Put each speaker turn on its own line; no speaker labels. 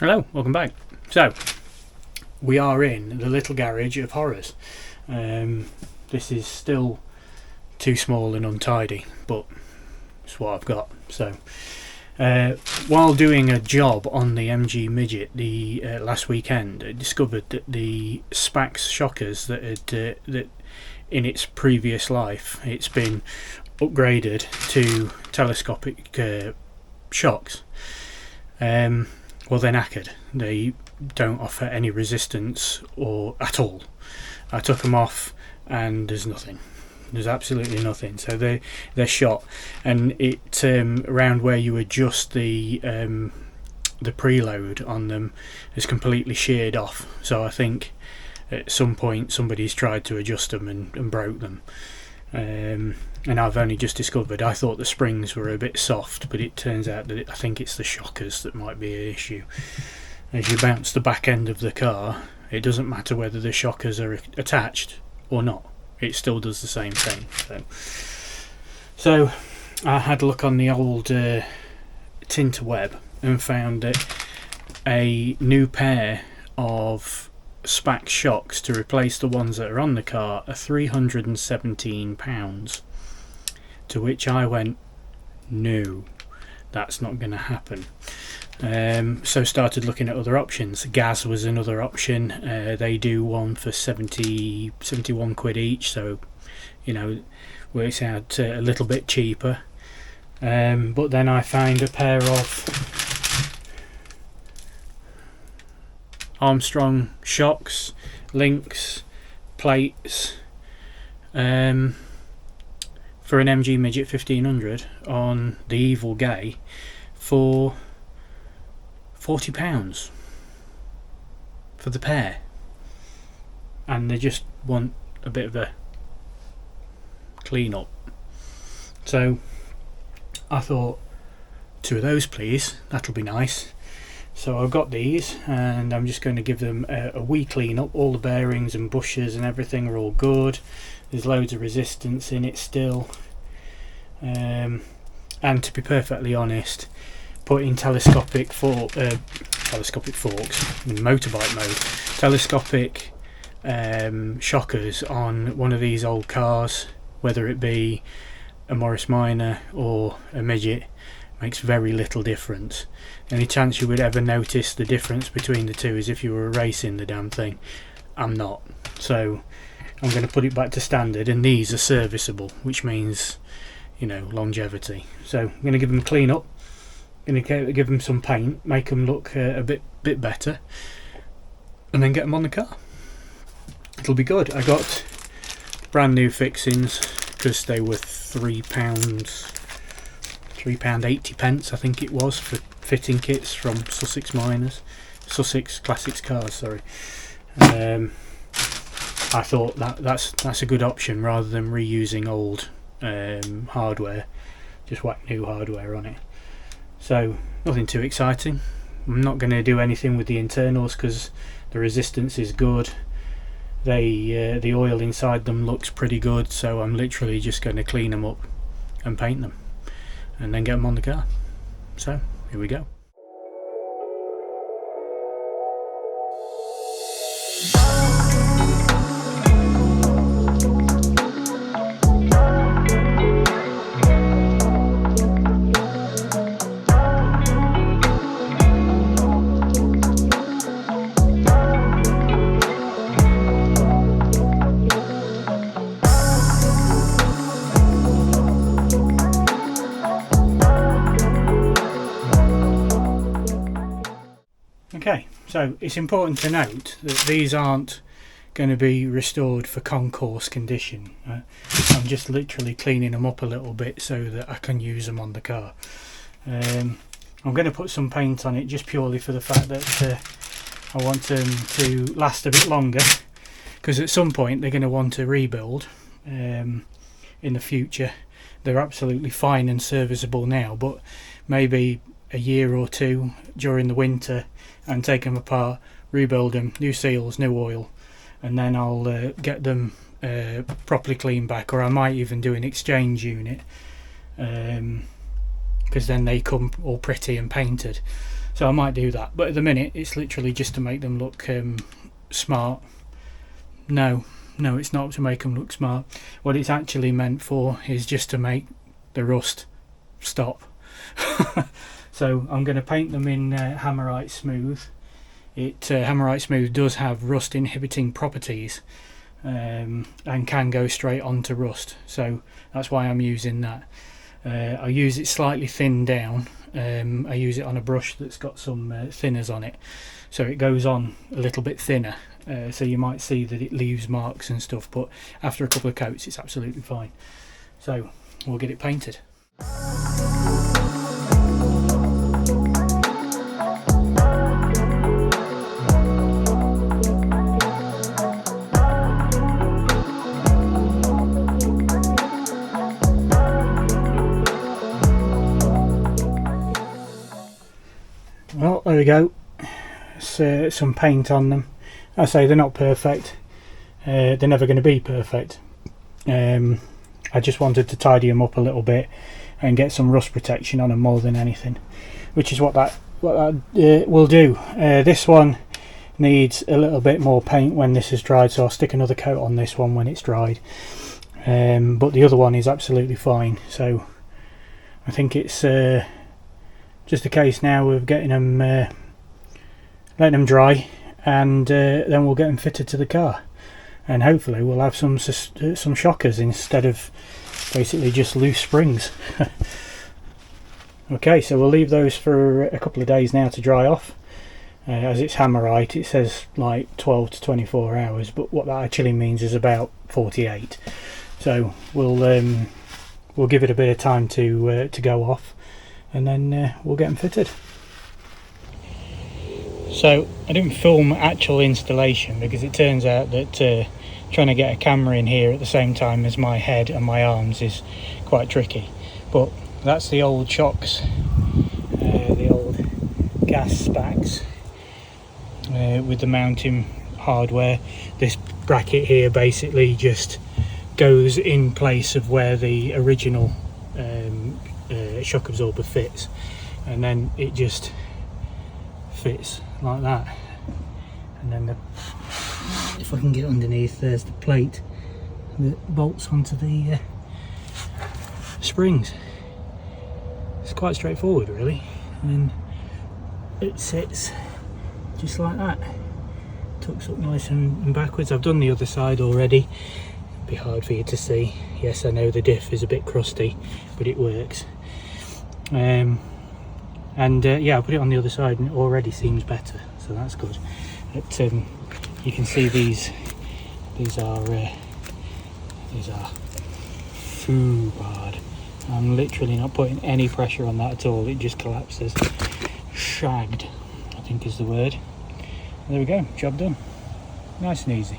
Hello, welcome back. So, we are in the little garage of horrors. This is still too small and untidy, but it's what I've got. So, while doing a job on the MG Midget last weekend, I discovered that the Spax shockers that in its previous life, it's been upgraded to telescopic shocks. Well, they're knackered. They don't offer any resistance or at all. I took them off and there's nothing. There's absolutely nothing. So they're shot, and it around where you adjust the preload on them is completely sheared off. So I think at some point somebody's tried to adjust them and broke them. And I've only just discovered, I thought the springs were a bit soft, but it turns out that I think it's the shockers that might be an issue. As you bounce the back end of the car, it doesn't matter whether the shockers are attached or not, it still does the same thing. So I had a look on the old Tinterweb and found that a new pair of Spax shocks to replace the ones that are on the car are £317. To which I went, no, that's not going to happen. So started looking at other options. Gas was another option. They do one for 71 quid each, so works out a little bit cheaper. But then I found a pair of Armstrong shocks, links, plates, for an MG Midget 1500 on the Evil Gay for £40 for the pair, and they just want a bit of a clean up. So I thought, 2 of those please, that'll be nice. So I've got these and I'm just going to give them a wee clean up. All the bearings and bushers and everything are all good. There's loads of resistance in it still, and to be perfectly honest, putting telescopic forks in motorbike mode, telescopic shockers on one of these old cars, whether it be a Morris Minor or a Midget, makes very little difference. The only chance you would ever notice the difference between the two is if you were racing the damn thing. I'm not, so I'm going to put it back to standard, and these are serviceable, which means longevity. So I'm going to give them a clean up, going to give them some paint, make them look a bit better, and then get them on the car. It'll be good. I got brand new fixings because they were £3.80 I think it was, for fitting kits from Sussex Classics Cars, sorry. I thought that's a good option rather than reusing old hardware. Just whack new hardware on it. So nothing too exciting. I'm not going to do anything with the internals because the resistance is good. The oil inside them looks pretty good, so I'm literally just going to clean them up and paint them and then get them on the car. So here we go. Okay, so it's important to note that these aren't going to be restored for concourse condition. I'm just literally cleaning them up a little bit so that I can use them on the car. I'm going to put some paint on it just purely for the fact that I want them to last a bit longer, because at some point they're going to want to rebuild in the future. They're absolutely fine and serviceable now, but maybe a year or two during the winter and take them apart, rebuild them, new seals, new oil, and then I'll get them properly cleaned back, or I might even do an exchange unit, because then they come all pretty and painted. So I might do that, but at the minute it's literally just to make them look smart. No, it's not to make them look smart. What it's actually meant for is just to make the rust stop. So I'm going to paint them in Hammerite Smooth. Hammerite Smooth does have rust inhibiting properties, and can go straight onto rust, so that's why I'm using that. I use it slightly thinned down. I use it on a brush that's got some thinners on it, so it goes on a little bit thinner, so you might see that it leaves marks and stuff, but after a couple of coats it's absolutely fine. So we'll get it painted. Well, there we go. It's, some paint on them. I say they're not perfect. They're never going to be perfect. I just wanted to tidy them up a little bit and get some rust protection on them more than anything, which is what that will do. This one needs a little bit more paint when this is dried, so I'll stick another coat on this one when it's dried. But the other one is absolutely fine. So I think it's just a case now of getting them, letting them dry, and then we'll get them fitted to the car, and hopefully we'll have some shockers instead of basically just loose springs. Okay, so we'll leave those for a couple of days now to dry off. As it's Hammerite, it says like 12 to 24 hours, but what that actually means is about 48. So we'll give it a bit of time to go off, and then we'll get them fitted. So I didn't film actual installation because it turns out that trying to get a camera in here at the same time as my head and my arms is quite tricky. But that's the old shocks, the old gas spacks with the mounting hardware. This bracket here basically just goes in place of where the original shock absorber fits, and then it just fits like that. And then if I can get underneath, there's the plate that bolts onto the springs. It's quite straightforward really, and then it sits just like that, tucks up nice and backwards. I've done the other side already. It'd be hard for you to see. Yes, I know the diff is a bit crusty, but it works. Yeah, I put it on the other side and it already seems better, so that's good. But you can see these are FUBARD. I'm literally not putting any pressure on that at all, it just collapses. Shagged, I think is the word. There we go, job done. Nice and easy.